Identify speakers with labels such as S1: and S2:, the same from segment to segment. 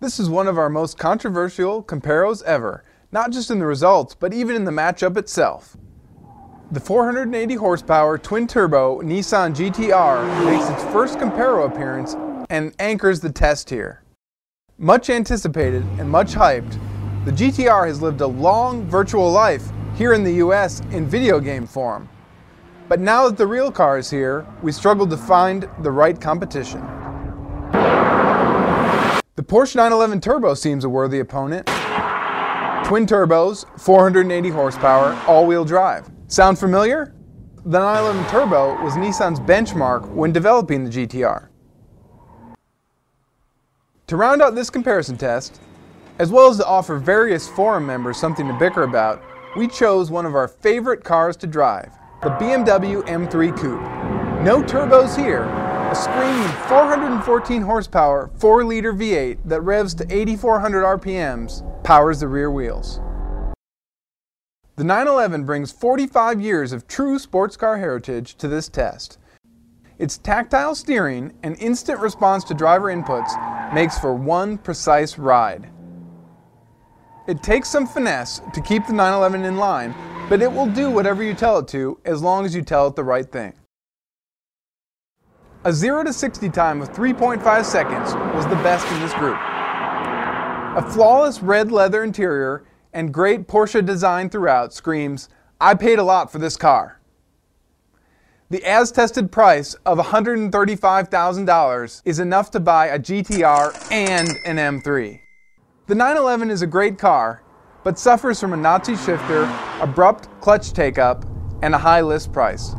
S1: This is one of our most controversial comparos ever, not just in the results, but even in the matchup itself. The 480 horsepower twin-turbo Nissan GT-R makes its first comparo appearance and anchors the test here. Much anticipated and much hyped, the GT-R has lived a long virtual life here in the US in video game form. But now that the real car is here, we struggle to find the right competition. The Porsche 911 Turbo seems a worthy opponent. Twin turbos, 480 horsepower, all-wheel drive. Sound familiar? The 911 Turbo was Nissan's benchmark when developing the GT-R. To round out this comparison test, as well as to offer various forum members something to bicker about, we chose one of our favorite cars to drive, the BMW M3 Coupe. No turbos here, a screaming 414 horsepower 4-liter V8 that revs to 8,400 RPMs powers the rear wheels. The 911 brings 45 years of true sports car heritage to this test. Its tactile steering and instant response to driver inputs makes for one precise ride. It takes some finesse to keep the 911 in line, but it will do whatever you tell it to as long as you tell it the right thing. A 0 to 60 time of 3.5 seconds was the best in this group. A flawless red leather interior and great Porsche design throughout screams, "I paid a lot for this car." The as-tested price of $135,000 is enough to buy a GT-R and an M3. The 911 is a great car, but suffers from a Nazi shifter, abrupt clutch take-up, and a high list price.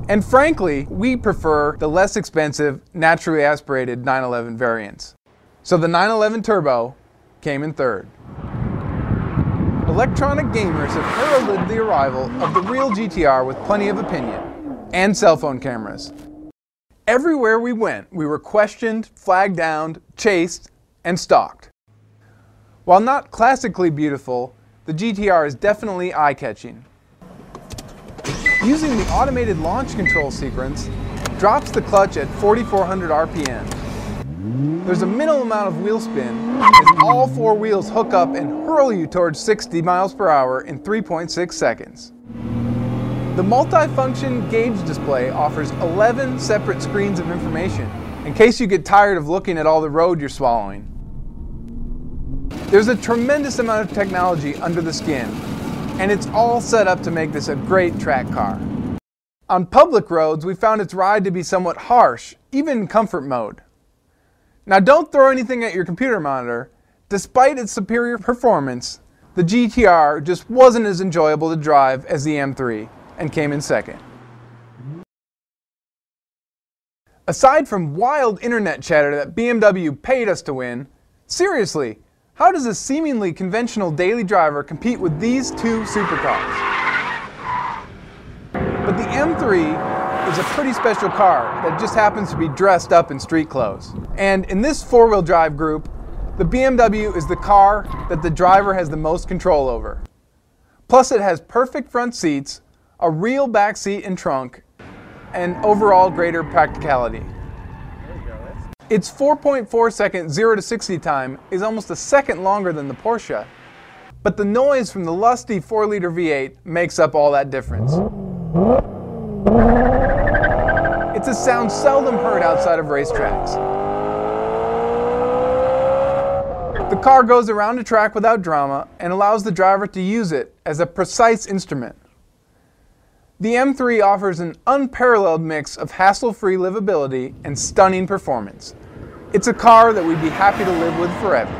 S1: And frankly, we prefer the less expensive, naturally aspirated 911 variants. So the 911 Turbo came in third. Electronic gamers have heralded the arrival of the real GT-R with plenty of opinion, and cell phone cameras. Everywhere we went, we were questioned, flagged down, chased, and stalked. While not classically beautiful, the GT-R is definitely eye-catching. Using the automated launch control sequence, drops the clutch at 4,400 RPM. There's a minimal amount of wheel spin as all four wheels hook up and hurl you towards 60 miles per hour in 3.6 seconds. The multi-function gauge display offers 11 separate screens of information in case you get tired of looking at all the road you're swallowing. There's a tremendous amount of technology under the skin, and it's all set up to make this a great track car. On public roads, we found its ride to be somewhat harsh, even in comfort mode. Now don't throw anything at your computer monitor. Despite its superior performance, the GT-R just wasn't as enjoyable to drive as the M3 and came in second. Aside from wild internet chatter that BMW paid us to win, seriously, how does a seemingly conventional daily driver compete with these two supercars? But the M3 is a pretty special car that just happens to be dressed up in street clothes. And in this four-wheel drive group, the BMW is the car that the driver has the most control over. Plus it has perfect front seats, a real back seat and trunk, and overall greater practicality. Its 4.4 second 0 to 60 time is almost a second longer than the Porsche, but the noise from the lusty 4-liter V8 makes up all that difference. It's a sound seldom heard outside of racetracks. The car goes around a track without drama and allows the driver to use it as a precise instrument. The M3 offers an unparalleled mix of hassle-free livability and stunning performance. It's a car that we'd be happy to live with forever.